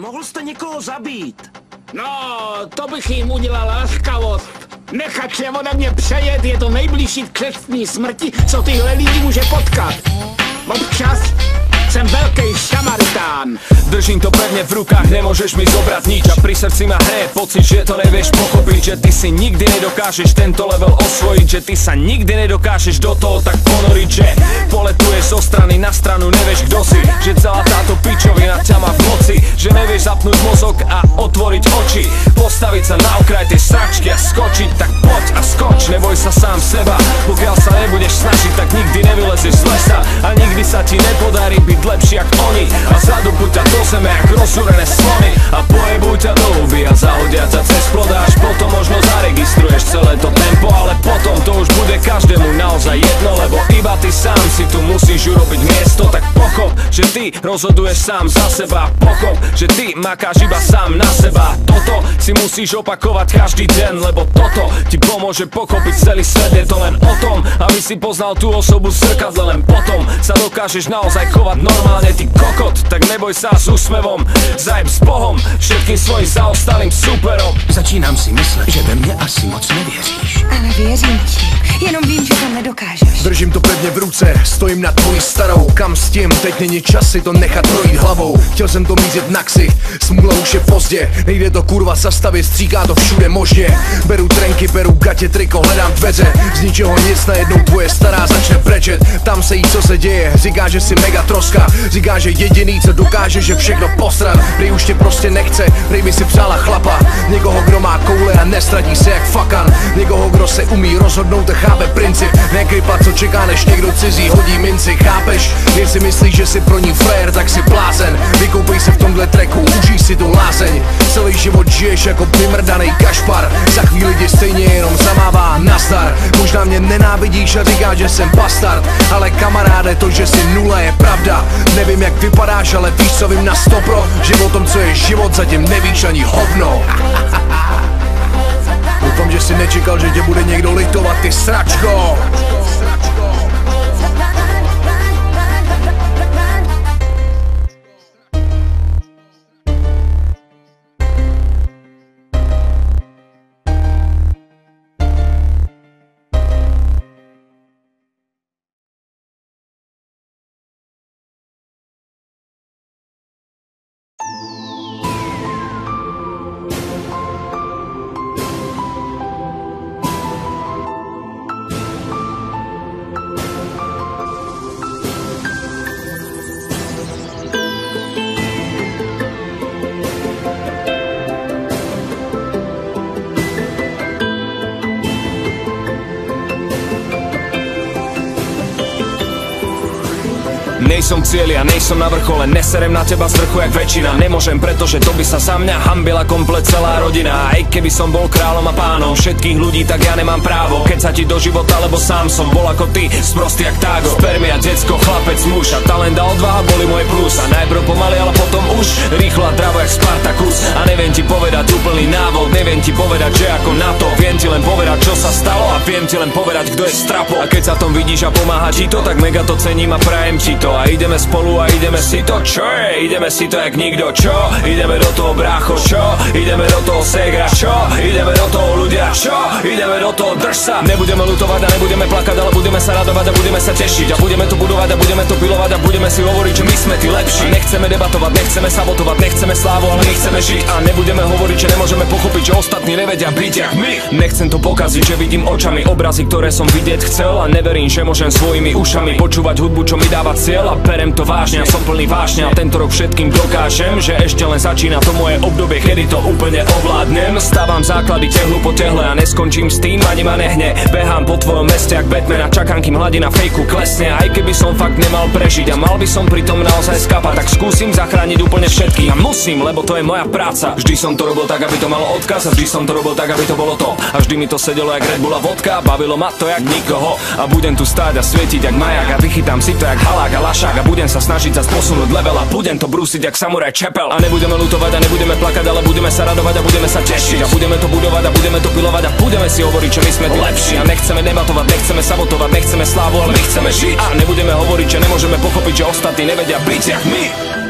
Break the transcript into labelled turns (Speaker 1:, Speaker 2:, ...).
Speaker 1: Mohl jste někoho zabít.
Speaker 2: No, to bych jim udělal laskavost. Nechat se ode mě přejet je to nejbližší k křestní smrti, co tyhle lidi může potkat. Občas jsem velký šamaritán.
Speaker 3: Držím to pevne v rukách, nemôžeš mi zobrať nič. A pri srdci ma hreje pocit, že to nevieš pochopiť. Že ty si nikdy nedokážeš tento level osvojiť. Že ty sa nikdy nedokážeš do toho tak ponoriť. Že poletuješ zo strany na stranu, nevieš kto si. Že celá táto pičovina ťa má v moci. Že nevieš zapnúť mozog a otvoriť oči. Postaviť sa na okraj tej sračky a skočiť. Tak poď a skoč, neboj sa sám seba. Pokiaľ sa nebudeš snažiť, tak nikdy nevylezieš z lesa. A nikdy sa ti nepodarí byť lepší jak oni. A zadupuť ťa do zeme jak rozúrené slony. A pojebuj ťa do huby a zahodia ťa cez plod. Až potom možno zaregistruješ celé to tempo. Ale potom to už bude každému naozaj jedno. Lebo iba ty sám si tu musíš urobiť miesto. Tak pochop, že ty rozhoduješ sám za seba. Pochop, že ty makáš iba sám na seba. Toto si musíš opakovať každý deň. Lebo toto ti pomôže pochopiť celý svet. Je to len o tom, aby si poznal tú osobu z zrkadle. Len potom sa dokážeš naozaj chovať normálne, ty kokot. Tak neboj sa s úsmevom, zajeb s Bohom, všetkým svojim zaostalým superom.
Speaker 1: Začínám si myslet, že ve mně asi moc nevěříš.
Speaker 4: Ale věřím ti, jenom vím, že to nedokážeš.
Speaker 5: Držím to pevně v ruce, stojím nad tvojí starou. Kam s tím, teď není čas si to nechat projít hlavou. Chtěl jsem to mízet na ksicht, smůla už je pozdě. Nejde to kurva zastavit, stříká to všude možně. Beru trenky, beru gatě, triko, hledám dveře. Z ničeho nic, najednou tvoje stará začne brečet. Tam se jí, co se děje, říká, že si mega troska. Říká, že jediný, co dokáže, že všechno posrat. Prý už tě prostě nechce, prý by si přála chlapa. Někoho, kdo má koule a nestratí se jak fakan. Někoho, kdo se umí rozhodnout a chápe princip. Nekrypa, co čeká, než někdo cizí hodí minci, chápeš? Jestli myslíš, že jsi pro ní frér, tak si blázen. Vykoupej se v tomhle tracku, užij si tu lázeň. Celý život žiješ jako vymrdanej kašpar. Za chvíli tě stejně jenom zamává nazdar. Možná mě nenávidíš a říkáš, že jsem bastard. Ale kamaráde, to, že jsi nula, je pravda. Nevím, jak vypadáš, ale víš, co vím na 100%. Že o tom, co je život, zatím nevíš ani hovno. Doufám, že jsi nečekal, že tě bude někdo litovat, ty sračko.
Speaker 3: Nejsom cieľ, ja nejsom na vrchole, neserem na teba z vrchu jak väčšina. Nemôžem, pretože to by sa za mňa hambila komplet celá rodina. Aj keby som bol kráľom a pánom všetkých ľudí, tak ja nemám právo keď sa ti do života, lebo sám som bol ako ty, sprostý jak tágo. Spermia, decko, chlapec, muž a talent a odvaha boli moje plus. A najprv pomaly, ale potom už rýchlo a dravo jak Spartakus. A neviem ti povedať úplný návod, neviem ti povedať, že ako na to. Viem ti len povedať, čo sa stalo a viem ti len povedať, kto je strapo. A keď sa v tom vidíš a pomáha ti to, tak mega to cením a prajem ti to. A ideme spolu a ideme si to, čo je? Ideme si to jak nikto, čo? Ideme do toho, brácho, čo? Ideme do toho, segra, čo? Ideme do toho, ľudia, čo? Ideme do toho, drž sa. Nebudeme lutovať a nebudeme plakať, ale budeme sa radovať a budeme sa tešiť. A budeme to budovať a budeme to pilovať a budeme si hovoriť, že my sme tí lepší. A nechceme debatovať, nechceme sabotovať, nechceme slávu, ale my chceme žiť. A nebudeme hovoriť, že nemôžeme pochopiť, že ostatní nevedia byť jak my. Nechcem to pokaziť, že vidím očami obrazy, ktoré som vidieť chcel. A neverím, že môžem svojimi ušami počúvať hudbu, čo mi dáva cieľ. A berem to vážne, som plný vášne a tento rok všetkým dokážem, že ešte len začína to moje obdobie, kedy to úplne ovládnem. Stávam základy tehlu po tehle a neskončím s tým, ani ma nehne. Behám po tvojom meste jak Batman a čakám, kým hladina fejku klesne. Aj keby som fakt nemal prežiť a mal by som pritom naozaj skapať, tak skúsim zachrániť úplne všetkých. A musím, lebo to je moja práca. Vždy som to robil tak, aby to malo odkaz, a vždy som to robil tak, aby to bolo to. A vždy mi to sedelo jak Red Bull a vodka, bavilo ma to jak nikoho. A budem tu stáť a svietiť jak majak a vychytám si to jak halák a lašák a budem sa snažiť zas posunúť level a budem to brúsiť jak samuraj čepel. A nebudeme lutovať a nebudeme plakať, ale budeme sa radovať a budeme sa tešiť. A budeme to budovať a budeme to pilovať a budeme si hovoriť, že my sme tí lepší. A nechceme debatovať, nechceme sabotovať, nechceme slávu, ale my chceme žiť. A nebudeme hovoriť, že nemôžeme pochopiť, že ostatní nevedia byť jak my.